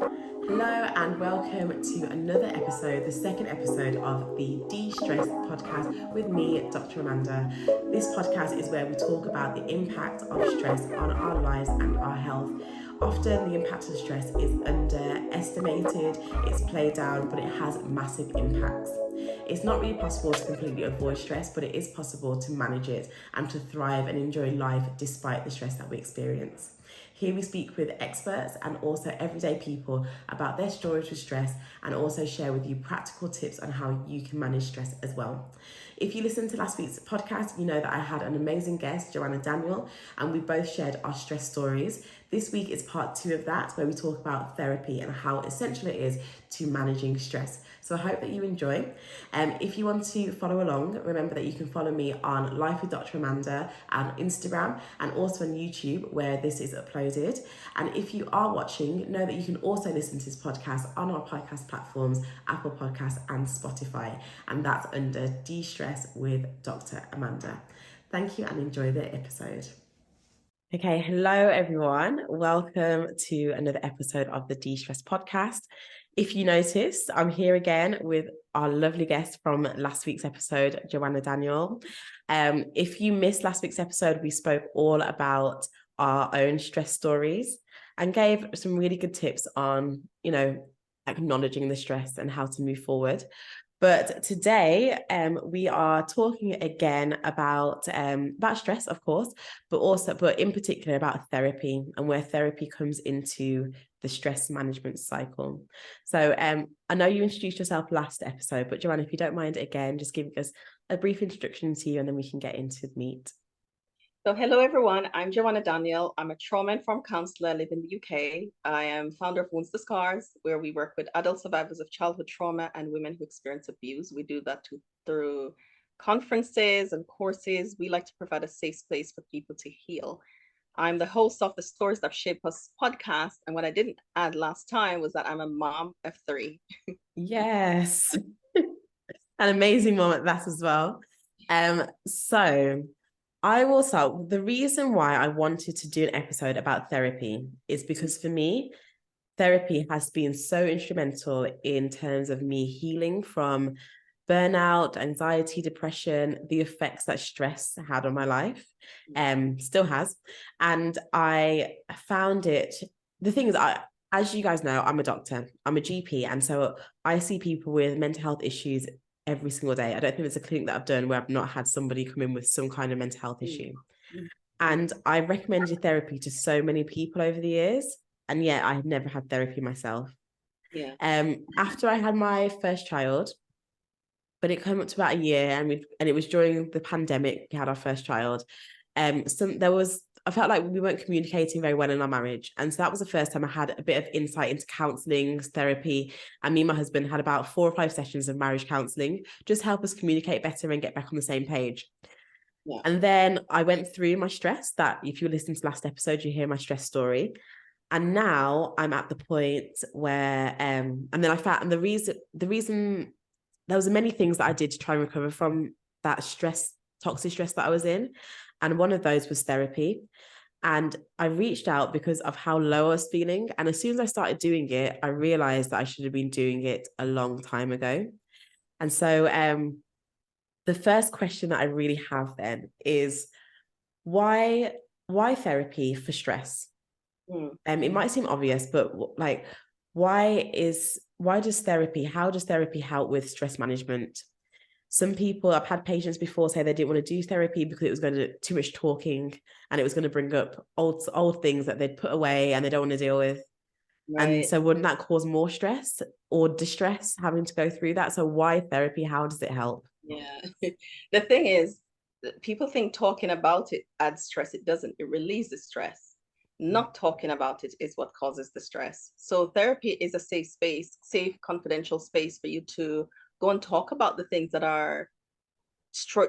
Hello and welcome to another episode, the second episode of the De-Stress podcast with me, Dr. Amanda. This podcast is where we talk about the impact of stress on our lives and our health. Often the impact of stress is underestimated, it's played down, but it has massive impacts. It's not really possible to completely avoid stress, but it is possible to manage it and to thrive and enjoy life despite the stress that we experience. Here we speak with experts and also everyday people about their stories with stress and also share with you practical tips on how you can manage stress as well. If you listened to last week's podcast, you know that I had an amazing guest, Joanna Daniel, and we both shared our stress stories. This week is part 2 of that, where we talk about therapy and how essential it is to managing stress. So I hope that you enjoy. If you want to follow along, remember that you can follow me on Life with Dr. Amanda on Instagram and also on YouTube where this is uploaded. And if you are watching, know that you can also listen to this podcast on our podcast platforms, Apple Podcasts and Spotify. And that's under De-Stress with Dr. Amanda. Thank you and enjoy the episode. Okay, hello everyone. Welcome to another episode of the De-Stress podcast. If you noticed, I'm here again with our lovely guest from last week's episode, Joanna Daniel. If you missed last week's episode, we spoke all about our own stress stories and gave some really good tips on, acknowledging the stress and how to move forward. But today, we are talking again about stress, of course, but in particular about therapy and where therapy comes into the stress management cycle. So I know you introduced yourself last episode, but Joanna, if you don't mind again, just giving us a brief introduction to you and then we can get into the meat. So hello, everyone. I'm Joanna Daniel. I'm a trauma-informed counselor. I live in the UK. I am founder of Wounds to Scars, where we work with adult survivors of childhood trauma and women who experience abuse. We do that through conferences and courses. We like to provide a safe space for people to heal. I'm the host of the Stories That Shape Us podcast. And what I didn't add last time was that I'm a mom of 3. Yes. An amazing mom at that as well. So I will start. The reason why I wanted to do an episode about therapy is because for me, therapy has been so instrumental in terms of me healing from burnout, anxiety, depression, the effects that stress had on my life, still has. And I found it, the thing is, as you guys know, I'm a doctor, I'm a GP. And so I see people with mental health issues every single day. I don't think there's a clinic that I've done where I've not had somebody come in with some kind of mental health issue. And I've recommended therapy to so many people over the years, and yet I had never had therapy myself. Yeah. After I had my first child, but it came up to about a year, and it was during the pandemic we had our first child. I felt like we weren't communicating very well in our marriage. And so that was the first time I had a bit of insight into counselling, therapy. And me and my husband had about 4 or 5 sessions of marriage counselling, just help us communicate better and get back on the same page. Yeah. And then I went through my stress, that if you listen to last episode, you hear my stress story. And now I'm at the point where, and then I found, and the reason, there was many things that I did to try and recover from that stress, toxic stress that I was in. And one of those was therapy. And I reached out because of how low I was feeling. And as soon as I started doing it, I realized that I should have been doing it a long time ago. And so the first question that I really have then is why therapy for stress? It might seem obvious, but like, how does therapy help with stress management? Some people, I've had patients before say they didn't want to do therapy because it was going to do too much talking and it was going to bring up old things that they'd put away and they don't want to deal with. Right. And so wouldn't that cause more stress or distress having to go through that? So why therapy? How does it help? Yeah. The thing is, people think talking about it adds stress. It doesn't. It releases stress. Not talking about it is what causes the stress. So therapy is a safe space, safe, confidential space for you to go and talk about the things that are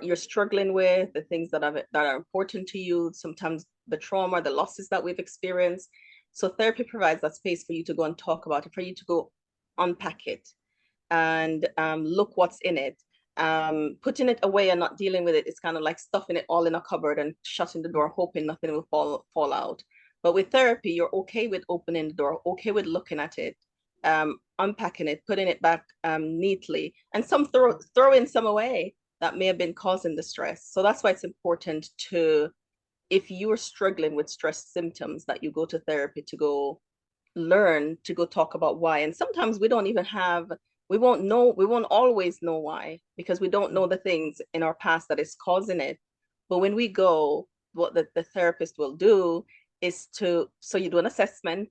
you're struggling with, the things that are important to you, sometimes the trauma, the losses that we've experienced. So therapy provides that space for you to go and talk about it, for you to go unpack it and look what's in it. Putting it away and not dealing with it is kind of like stuffing it all in a cupboard and shutting the door, hoping nothing will fall out. But with therapy, you're okay with opening the door, okay with looking at it, unpacking it, putting it back neatly, and throwing some away that may have been causing the stress. So that's why it's important to, if you are struggling with stress symptoms, that you go to therapy to go learn, to go talk about why. And sometimes we won't always know why, because we don't know the things in our past that is causing it. But when we go, what the therapist will do is so you do an assessment,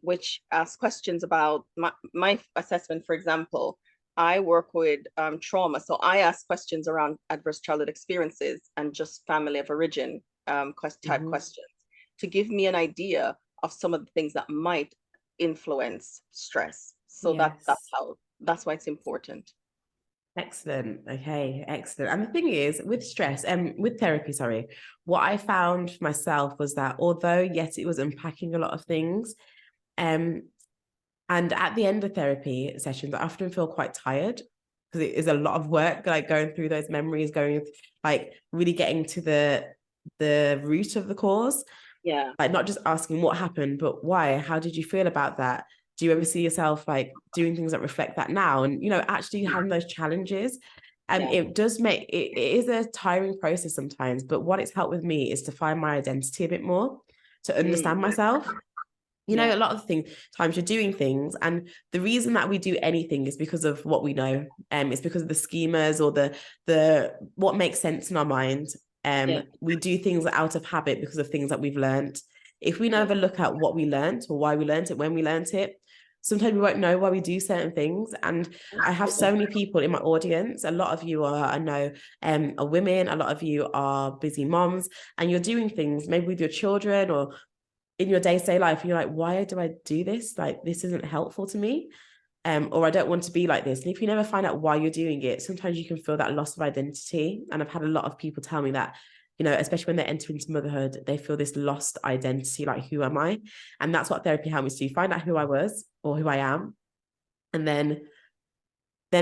which asks questions about my assessment. For example, I work with trauma. So I ask questions around adverse childhood experiences and just family of origin type questions to give me an idea of some of the things that might influence stress. So Yes. that's why it's important. Excellent. Okay, excellent. And the thing is, with stress and with therapy, sorry, what I found for myself was that although yes, it was unpacking a lot of things, um, and at the end of therapy sessions, I often feel quite tired because it is a lot of work, like going through those memories, going like really getting to the root of the cause, Yeah. like not just asking what happened, but why, how did you feel about that? Do you ever see yourself like doing things that reflect that now? And, actually having those challenges. And Yeah. it does it is a tiring process sometimes, but what it's helped with me is to find my identity a bit more, to understand Mm. myself. Yeah. A lot of times you're doing things, and the reason that we do anything is because of what we know. It's because of the schemas or the what makes sense in our mind. Yeah. We do things out of habit because of things that we've learned. If we Yeah. never look at what we learned or why we learned it, when we learned it, sometimes we won't know why we do certain things. And I have so many people in my audience. A lot of you are, I know, are women. A lot of you are busy moms, and you're doing things maybe with your children or in your day-to-day life, you're like, why do I do this? Like, this isn't helpful to me. Or I don't want to be like this. And if you never find out why you're doing it, sometimes you can feel that loss of identity. And I've had a lot of people tell me that, especially when they enter into motherhood, they feel this lost identity, like, who am I? And that's what therapy helped me to do, find out who I was or who I am, and then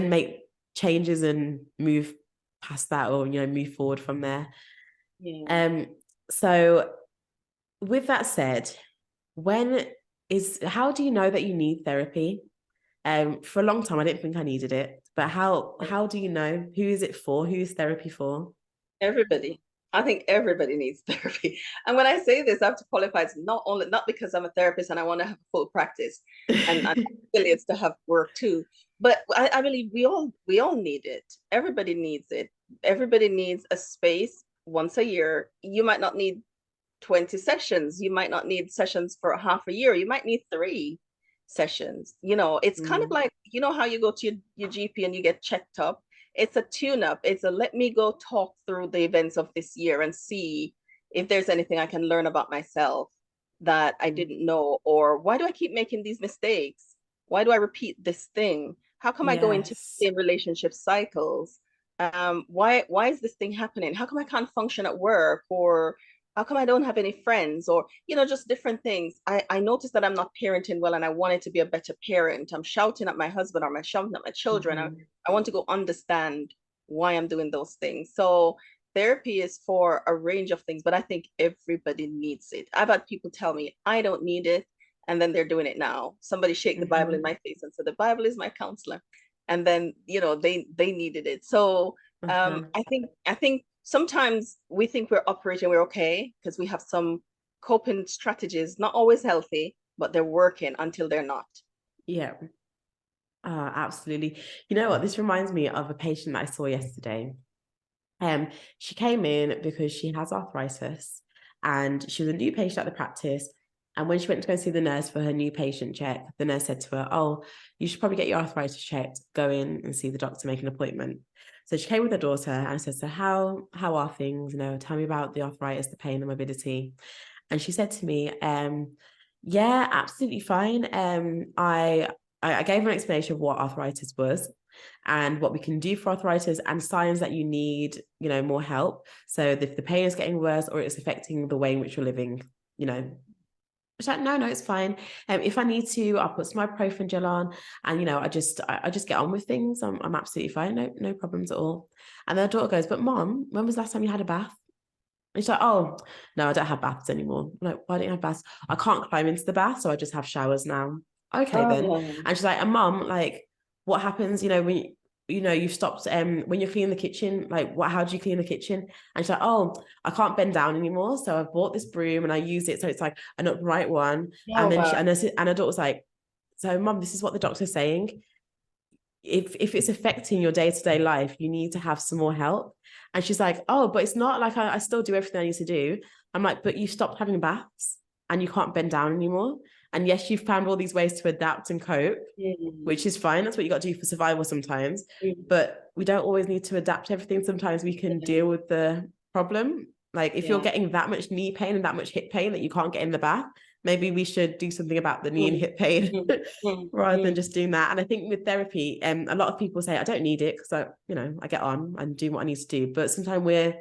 make changes and move past that, or move forward from there. Yeah. Um, so with that said, how do you know that you need therapy? For a long time I didn't think I needed it, but how do you know? Who is it for? Who is therapy for? Everybody. I think everybody needs therapy. And when I say this, I have to qualify it's not because I'm a therapist and I want to have a full practice and affiliates to have work too. But I believe we all need it. Everybody needs it. Everybody needs a space once a year. You might not need 20 sessions. You might not need sessions for a half a year. You might need 3 sessions. It's kind of Mm, like, how you go to your GP and you get checked up. It's a tune-up. It's a let me go talk through the events of this year and see if there's anything I can learn about myself that I mm. didn't know, or why do I keep making these mistakes? Why do I repeat this thing? How come I go into the Yes. same relationship cycles? Why is this thing happening? How come I can't function at work? Or how come I don't have any friends? Or, just different things. I noticed that I'm not parenting well and I wanted to be a better parent. I'm shouting at my husband or I'm shouting at my children. Mhm. I want to go understand why I'm doing those things. So therapy is for a range of things, but I think everybody needs it. I've had people tell me I don't need it, and then they're doing it now. Somebody shake the Bible in Mhm. my face and said the Bible is my counselor, and then they needed it. So Okay. I think sometimes we think we're operating, we're okay because we have some coping strategies, not always healthy, but they're working until they're not. Yeah. Absolutely. You know what? This reminds me of a patient that I saw yesterday. She came in because she has arthritis, and she was a new patient at the practice. And when she went to go see the nurse for her new patient check, the nurse said to her, "Oh, you should probably get your arthritis checked. Go in and see the doctor, make an appointment." So she came with her daughter and said, "So how are things? Tell me about the arthritis, the pain, the mobility." And she said to me, "Yeah, absolutely fine. I gave her an explanation of what arthritis was and what we can do for arthritis and signs that you need, more help. So if the pain is getting worse or it's affecting the way in which you're living, you know." She's like, no, it's fine. If I need to, I'll put some ibuprofen gel on, and I just get on with things. I'm absolutely fine. No problems at all. And their daughter goes, "But mom, when was the last time you had a bath?" And she's like, oh, no, I don't have baths anymore. I'm like, why don't you have baths? I can't climb into the bath, so I just have showers now. Okay, then. Oh, And she's like, and mum, like, what happens, when you've stopped when you're cleaning the kitchen, like how do you clean the kitchen? And she's like, oh, I can't bend down anymore. So I've bought this broom and I use it so it's like an upright one. oh And then wow. and her daughter was like, so mum, this is what the doctor's saying. If it's affecting your day-to-day life, you need to have some more help. And she's like, oh, but it's not like I still do everything I need to do. I'm like, but you stopped having baths and you can't bend down anymore. And yes, you've found all these ways to adapt and cope, which is fine. That's what you got to do for survival sometimes. Mm. But we don't always need to adapt everything. Sometimes we can deal with the problem. Like if you're Yeah. getting that much knee pain and that much hip pain that you can't get in the bath, maybe we should do something about the knee and Mm, hip pain mm, mm, rather than mm. just doing that. And I think with therapy, a lot of people say, I don't need it because I get on and do what I need to do. But sometimes we're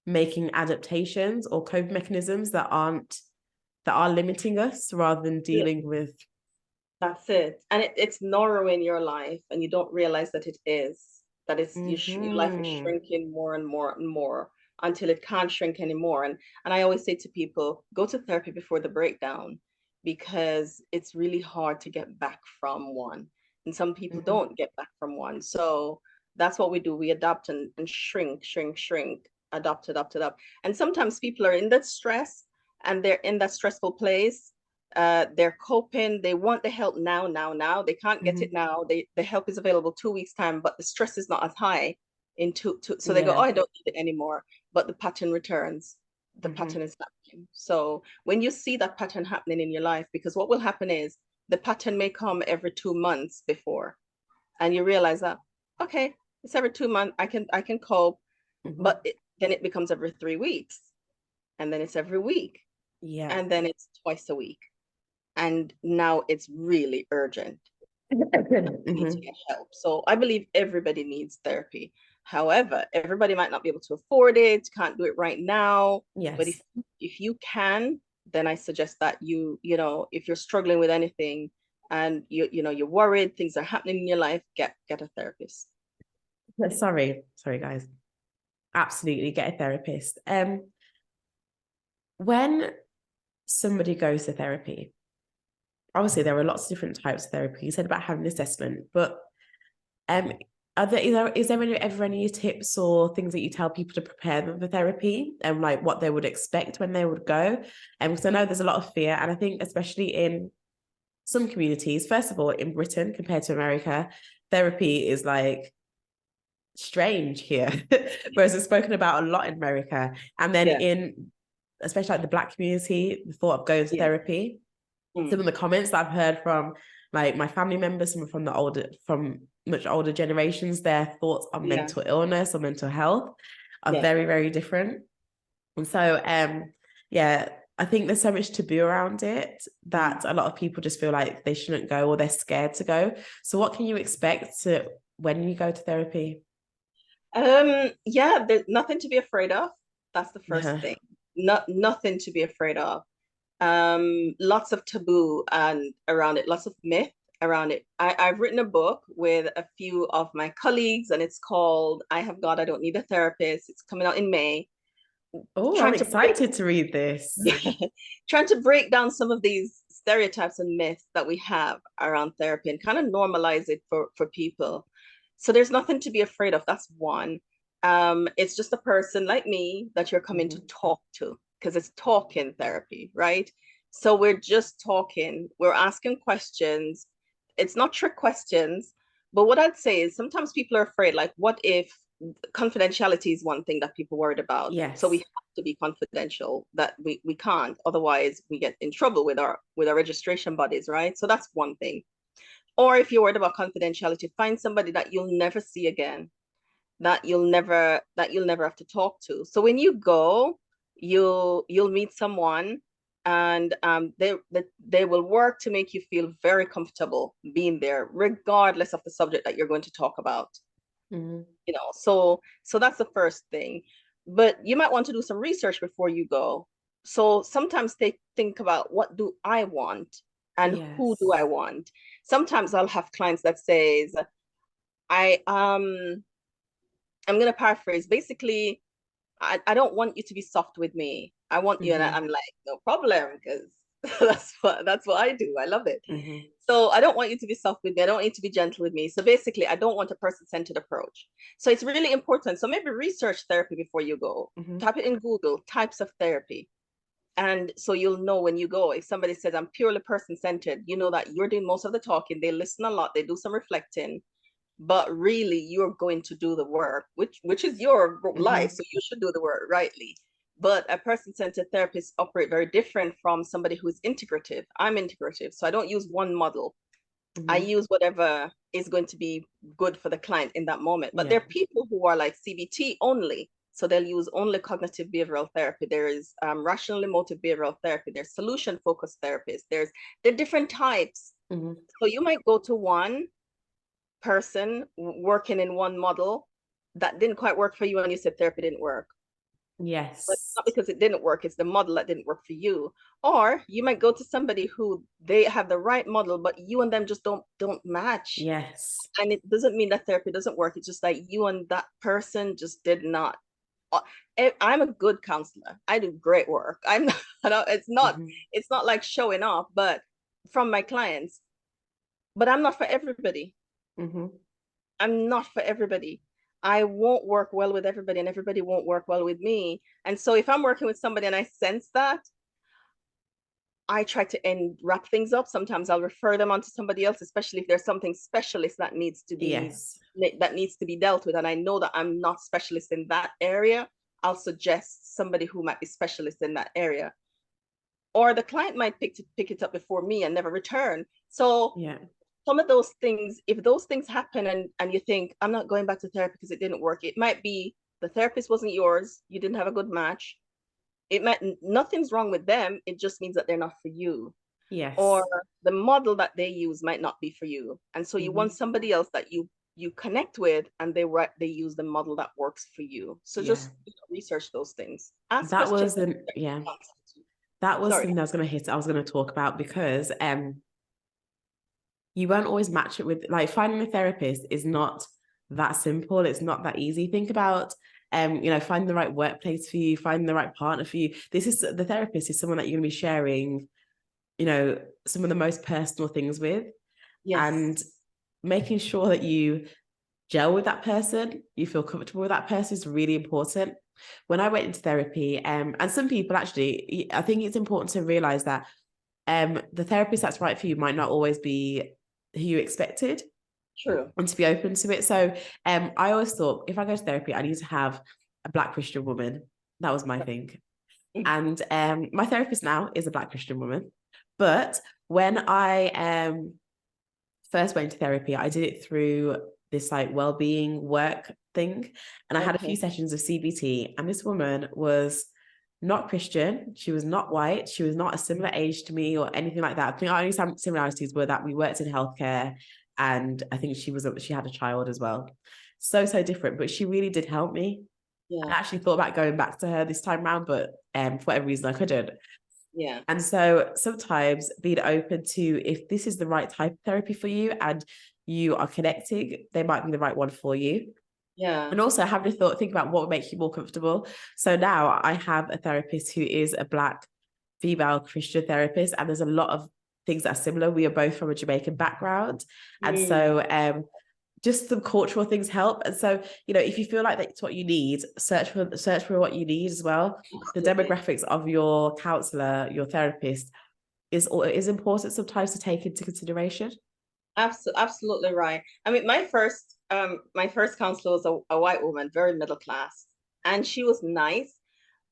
making adaptations or coping mechanisms that are limiting us rather than dealing with. That's it. And it's narrowing your life, and you don't realize that it is. That it's your life is Mm-hmm. shrinking more and more and more until it can't shrink anymore. And I always say to people, go to therapy before the breakdown, because it's really hard to get back from one. And some people Mm-hmm. don't get back from one. So that's what we do. We adapt and shrink, shrink, shrink, adapt. And sometimes people are in that stress and they're in that stressful place. They're coping. They want the help now. They can't get it Mm-hmm. now. The help is available 2 weeks time, but the stress is not as high in two. So they go, oh, Yeah. I don't need it anymore. But the pattern returns. The Mm-hmm. pattern is happening. So when you see that pattern happening in your life, because what will happen is the pattern may come every 2 months before, and you realize that, okay, it's every 2 months. I can cope, Mm-hmm. but then it becomes every 3 weeks, and then it's every week, Yeah. and then it's twice a week, and now it's really urgent. You need to Mm-hmm. get help. So I believe everybody needs therapy. However, everybody might not be able to afford it, can't do it right now. But if Yes. if you can, then I suggest that if you're struggling with anything and you're worried, things are happening in your life, get a therapist. Sorry, guys. Absolutely, get a therapist. When somebody goes to therapy, obviously there are lots of different types of therapy. You said about having an assessment, but um, is there ever any tips or things that you tell people to prepare them for therapy and like what they would expect when they would go? And because I know there's a lot of fear, and I think especially in some communities, first of all, in Britain compared to America, therapy is like strange here, whereas it's spoken about a lot in America. And then Yeah, in especially like the Black community, the thought of going to yeah. therapy, some Mm, of the comments that I've heard from like my family members, some from much older generations, their thoughts on yeah, mental illness or mental health are yeah. very, very different. And so yeah, I think there's so much taboo around it Mm. that a lot of people just feel like they shouldn't go or they're scared to go. So what can you expect when you go to therapy? Yeah, there's nothing to be afraid of. That's the first Yeah. thing. Nothing to be afraid of. Lots of taboo and around it, lots of myth around it. I've written a book with a few of my colleagues, and it's called I Have God, I Don't Need a Therapist. It's coming out in May. Oh, I'm Trying to break excited to read this. trying to break down some of these stereotypes and myths that we have around therapy and kind of normalize it for people. So there's nothing to be afraid of. That's one. It's just a person like me that you're coming to Mm-hmm. talk to, because it's talking therapy, right? So we're just talking, we're asking questions. It's not trick questions, but what I'd say is sometimes people are afraid, like, what if confidentiality is one thing that people worried about. So we Yes. have to be confidential, that we can't, otherwise we get in trouble with our registration bodies, right? So that's one thing. Or if you're worried about confidentiality, find somebody that you'll never see again, that you'll never have to talk to. So when you go, you'll meet someone, and they will work to make you feel very comfortable being there, regardless of the subject that you're going to talk about. Mm-hmm. So that's the first thing. But you might want to do some research before you go. So sometimes they think about, what do I want and who do Yes. I want. Sometimes I'll have clients that says, I I'm going to paraphrase, basically, I don't want you to be soft with me. I want you, and Mm-hmm. I'm like, no problem, because that's what I do. I love it. Mm-hmm. So I don't want you to be soft with me. I don't want you to be gentle with me. So basically, I don't want a person-centered approach. So it's really important. So maybe research therapy before you go. Mm-hmm. Type it in Google, types of therapy. And so you'll know when you go, if somebody says, I'm purely person-centered, you know that you're doing most of the talking. They listen a lot. They do some reflecting, but really you're going to do the work, which is your life. Mm-hmm. So you should do the work rightly. But a person-centered therapist operate very different from somebody who's integrative. I'm integrative, so I don't use one model. I Mm-hmm. use whatever is going to be good for the client in that moment. But there Yeah. are people who are like CBT only. So they'll use only cognitive behavioral therapy. There is rational emotive behavioral therapy. There's solution focused therapists. There are different types. Mm-hmm. So you might go to one person working in one model that didn't quite work for you, and you said therapy didn't work. But Yes. not because it didn't work, it's the model that didn't work for you. Or you might go to somebody who they have the right model, but you and them just don't match. Yes. And it doesn't mean that therapy doesn't work. It's just like you and that person just did not. uh, I'm a good counselor. I do great work. I'm not, Mm-hmm. it's not like showing off, but from my clients, but I'm not for everybody. Mm-hmm. I'm not for everybody. I won't work well with everybody, and everybody won't work well with me. And so if I'm working with somebody and I sense that, I try to wrap things up. Sometimes I'll refer them on to somebody else, especially if there's something specialist Yes. that needs to be dealt with. And I know that I'm not specialist in that area. I'll suggest somebody who might be specialist in that area. Or the client might pick it up before me and never return. So Yeah. some of those things, if those things happen and you think, I'm not going back to therapy because it didn't work, it might be the therapist wasn't yours, you didn't have a good match. It might, nothing's wrong with them, it just means that they're not for you. Or Yes. the model that they use might not be for you. And so you Mm-hmm. want somebody else that you connect with, and they use the model that works for you. So Yeah. just research those things. Ask That questions. was the yeah. That was Sorry. something I was gonna hit. I was gonna talk about because you won't always match it with like finding a therapist is not that simple. It's not that easy. Think about finding the right workplace for you, finding the right partner for you. This is the therapist is someone that you're gonna be sharing, some of the most personal things with, Yes. and making sure that you gel with that person, you feel comfortable with that person is really important. When I went into therapy, and some people actually, I think it's important to realize that the therapist that's right for you might not always be who you expected, True. and to be open to it. So I always thought if I go to therapy, I need to have a Black Christian woman. That was my thing. And my therapist now is a Black Christian woman. But when I first went to therapy, I did it through this like well-being work thing. And I had a few Okay. sessions of CBT, and this woman was not Christian. She was not white. She was not a similar age to me or anything like that. I think our only similarities were that we worked in healthcare, and I think she had a child as well. So different, but she really did help me. I Yeah. actually thought about going back to her this time around, but for whatever reason I couldn't. Yeah. And so sometimes being open to if this is the right type of therapy for you and you are connecting, they might be the right one for you. Yeah. And also having a think about what would make you more comfortable. So now I have a therapist who is a Black female Christian therapist, and there's a lot of things that are similar. We are both from a Jamaican background. And Mm. so just some cultural things help. And so, if you feel like that's what you need, search for what you need as well. The Absolutely. demographics of your counselor, your therapist is important sometimes to take into consideration. Absolutely right. I mean, my first counselor was a white woman, very middle class, and she was nice,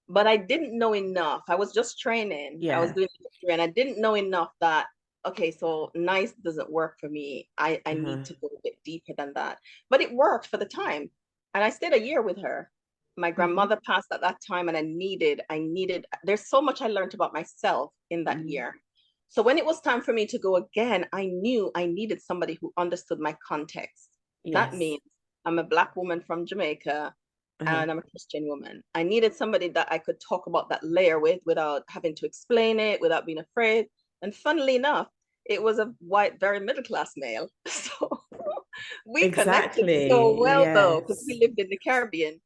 but I didn't know enough. I was just training. I was Yeah. doing history, and I didn't know enough that okay, so nice doesn't work for me. I need Uh-huh. to go a bit deeper than that. But it worked for the time, and I stayed a year with her. My Mm-hmm. grandmother passed at that time, and I needed. There's so much I learned about myself in that Mm-hmm. year. So when it was time for me to go again, I knew I needed somebody who understood my context. That Yes. means I'm a Black woman from Jamaica Uh-huh. and I'm a Christian woman. I needed somebody that I could talk about that layer with without having to explain it, without being afraid. And funnily enough, it was a white, very middle class male. So we connected so Exactly. well though, because we Yes. lived in the Caribbean.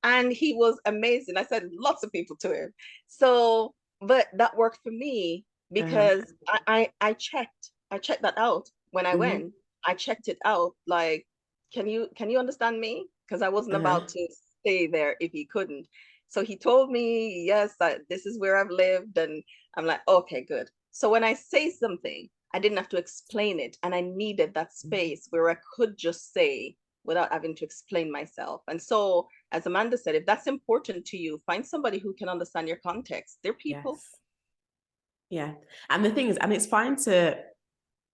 And he was amazing. I said lots of people to him. So, but that worked for me Uh-huh. because I checked that out when I Mm-hmm. went. I checked it out. Like, can you understand me? Because I wasn't Uh-huh. about to stay there if he couldn't. So he told me, yes, this is where I've lived, and I'm like, okay, good. So when I say something, I didn't have to explain it, and I needed that space where I could just say without having to explain myself. And so, as Amanda said, if that's important to you, find somebody who can understand your context. They're people. Yes. Yeah. And the thing is, and it's fine to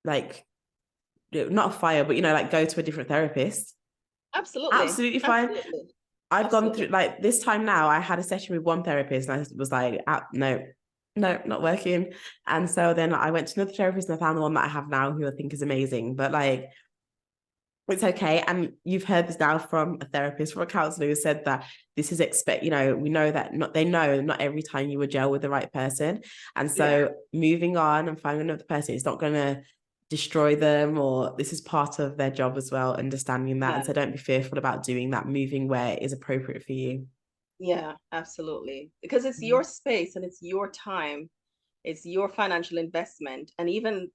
like not fire, but like go to a different therapist. Absolutely. Absolutely fine. Absolutely. I've gone through Absolutely. like this time now. I had a session with one therapist, and I was like, no, no, not working. And so then I went to another therapist, and I found the one that I have now, who I think is amazing. But like, it's okay. And you've heard this now from a therapist, from a counselor who said that this is we know that they know not every time you will gel with the right person. And Yeah. so moving on and finding another person, it's not going to destroy them, or this is part of their job as well, understanding that. And Yeah. so don't be fearful about doing that, moving where it is appropriate for you. Yeah, absolutely. Because it's your space and it's your time. It's your financial investment. And even,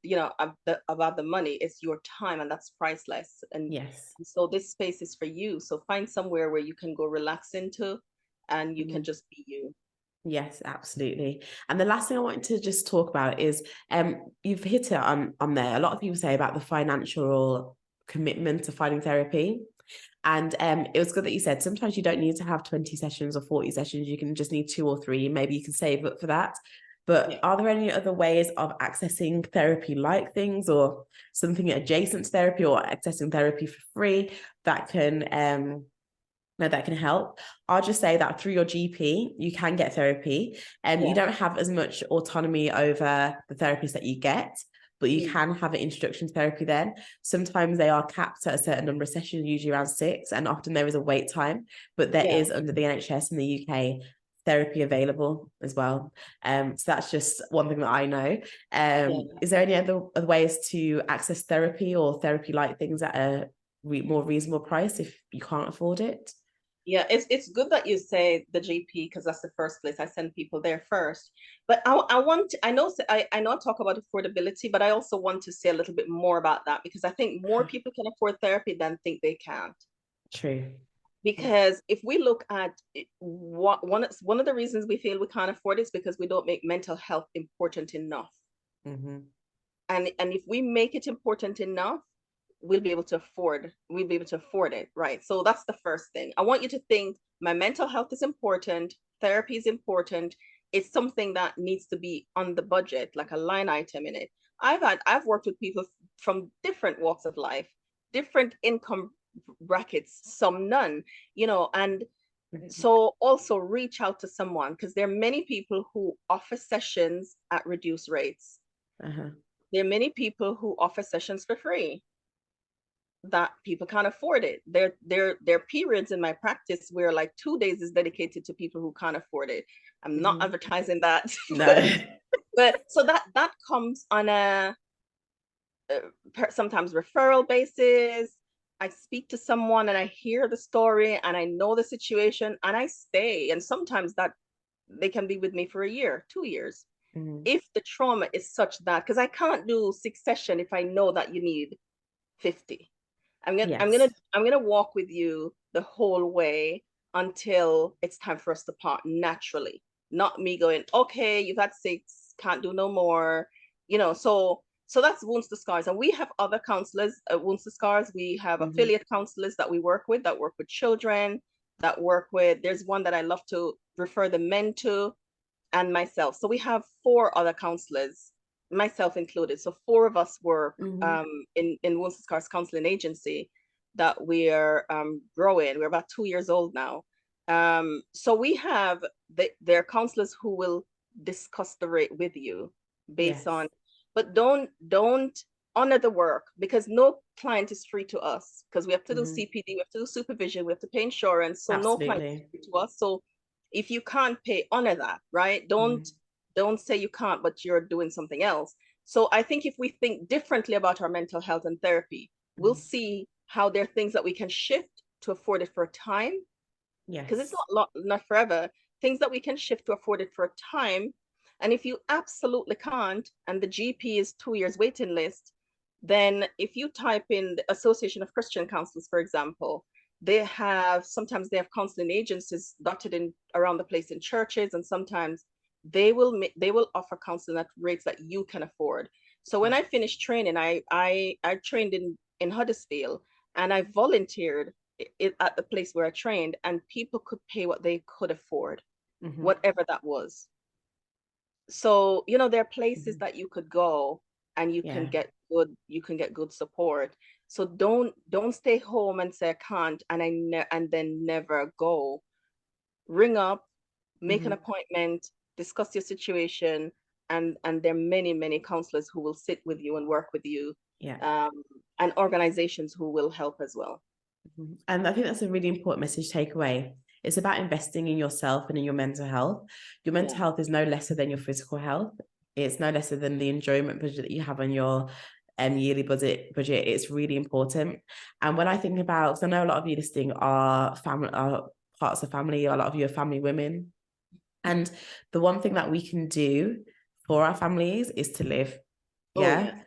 about the money, it's your time and that's priceless. Yes. And so this space is for you. So find somewhere where you can go relax into and you can Mhm. just be you. Yes, absolutely. And the last thing I wanted to just talk about is you've hit it on there. A lot of people say about the financial commitment to finding therapy. And it was good that you said sometimes you don't need to have 20 sessions or 40 sessions. You can just need 2 or 3. Maybe you can save up for that. But Yeah. are there any other ways of accessing therapy like things, or something adjacent to therapy, or accessing therapy for free that can that can help? I'll just say that through your GP, you can get therapy, and you Yeah. don't have as much autonomy over the therapies that you get, but you Mm. can have an introduction therapy then. Sometimes they are capped at a certain number of sessions, usually around 6, and often there is a wait time, but there Yeah. is, under the NHS in the UK, therapy available as well. So that's just one thing that I know. Yeah. Is there any other ways to access therapy, or therapy like things at a more reasonable price if you can't afford it? Yeah, it's good that you say the GP because that's the first place I send people there first. But I know I talk about affordability, but I also want to say a little bit more about that because I think more people can afford therapy than think they can't. True. Yeah. Because if we look at one of the reasons we feel we can't afford it is because we don't make mental health important enough. Mm-hmm. And if we make it important enough, we'll be able to afford it, right? So that's the first thing. I want you to think my mental health is important, therapy is important. It's something that needs to be on the budget, like a line item in it. I've worked with people from different walks of life, different income brackets, some none, and so also reach out to someone because there are many people who offer sessions at reduced rates. Uh-huh. There are many people who offer sessions for free that people can't afford it. There are periods in my practice where like 2 days is dedicated to people who can't afford it. I'm not Mm-hmm. advertising that, No. but so that comes on a sometimes referral basis. I speak to someone and I hear the story and I know the situation and I stay. And sometimes that they can be with me for a year, 2 years. Mm-hmm. If the trauma is such that, because I can't do 6 sessions if I know that you need 50. I'm gonna I'm gonna Yes. I'm gonna walk with you the whole way until it's time for us to part naturally. Not me going, okay, you've had 6, can't do no more. So that's Wounds to Scars. And we have other counselors at Wounds to Scars. We have Mm-hmm. affiliate counselors that we work with children, there's one that I love to refer the men to, and myself. So we have 4 other counselors, myself included. So 4 of us work Mm-hmm. in Wounds Scars Counseling Agency that we're growing. We're about 2 years old now. So we have their counselors who will discuss the rate with you based Yes. on, but don't honor the work because no client is free to us because we have to do Mm-hmm. CPD, we have to do supervision, we have to pay insurance. So no client is Absolutely. free to us. So if you can't pay, honor that, right? Mm-hmm. Don't say you can't, but you're doing something else. So I think if we think differently about our mental health and therapy, we'll Mm-hmm. see how there are things that we can shift to afford it for a time because it's Yes. not forever. Things that we can shift to afford it for a time. And if you absolutely can't, and the GP is 2 years waiting list, then if you type in the Association of Christian Counselors, for example, sometimes they have counseling agencies dotted in around the place in churches, and sometimes they will offer counseling at rates that you can afford. So when I finished training, I trained in Huddersfield, and I volunteered at the place where I trained, and people could pay what they could afford, Mm-hmm. whatever that was. So, there are places Mm-hmm. that you could go and Yeah. you can get good support. So don't stay home and say I can't and then never go. Ring up, make an Mm-hmm. appointment, discuss your situation, and there are many, many counselors who will sit with you and work with you, Yeah. um, and organizations who will help as well. Mhm. And I think that's a really important message to take away. It's about investing in yourself and in your mental health. Your mental Yeah. health is no lesser than your physical health. It's no lesser than the enjoyment budget that you have on your yearly budget. It's really important. And when I think about, because I know a lot of you listening are family, are parts of family, a lot of you are family women. And the one thing that we can do for our families is to live. Oh, Yeah, yes.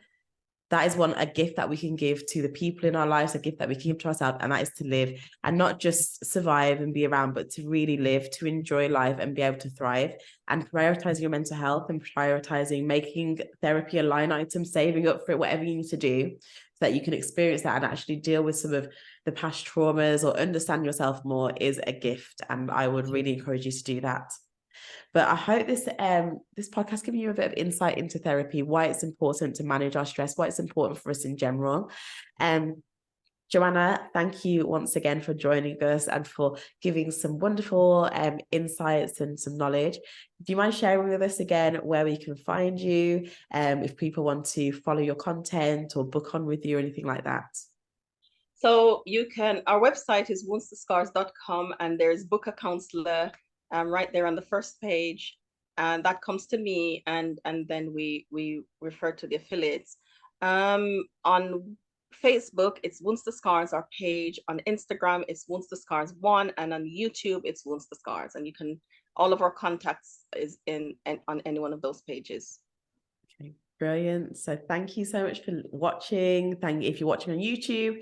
that is a gift that we can give to the people in our lives, a gift that we can give to ourselves, and that is to live and not just survive and be around, but to really live, to enjoy life and be able to thrive. And prioritizing your mental health and prioritizing making therapy a line item, saving up for it, whatever you need to do, so that you can experience that and actually deal with some of the past traumas or understand yourself more, is a gift. And I would really encourage you to do that. But I hope this podcast giving you a bit of insight into therapy, why it's important to manage our stress, why it's important for us in general. Joanna, thank you once again for joining us and for giving some wonderful insights and some knowledge. Do you mind sharing with us again where we can find you, if people want to follow your content or book on with you or anything like that? So our website is woundsthescars.com, and there's book a counselor right there on the first page. And that comes to me, and then we refer to the affiliates. On Facebook, it's Wounds the Scars, our page. On Instagram, it's Wounds the Scars 1, and on YouTube, it's Wounds the Scars. And all of our contacts is on any one of those pages. Okay, brilliant. So thank you so much for watching. Thank you if you're watching on YouTube.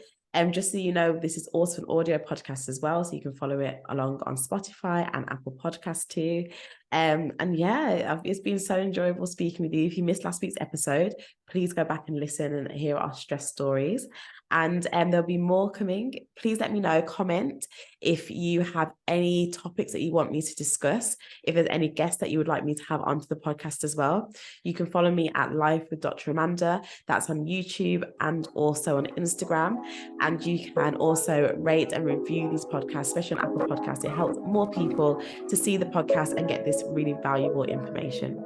Just so you know, this is also an audio podcast as well, so you can follow it along on Spotify and Apple Podcasts too. And yeah, it's been so enjoyable speaking with you. If you missed last week's episode, please go back and listen and hear our stress stories. And there'll be more coming. Please let me know, comment if you have any topics that you want me to discuss, if there's any guests that you would like me to have onto the podcast as well. You can follow me at Life with Dr. Amanda. That's on YouTube and also on Instagram. And you can also rate and review these podcasts, especially on Apple Podcasts. It helps more people to see the podcast and get this really valuable information.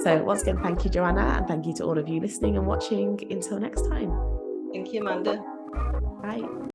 So once again, thank you, Joanna, and thank you to all of you listening and watching. Until next time. Thank you, Amanda. Bye.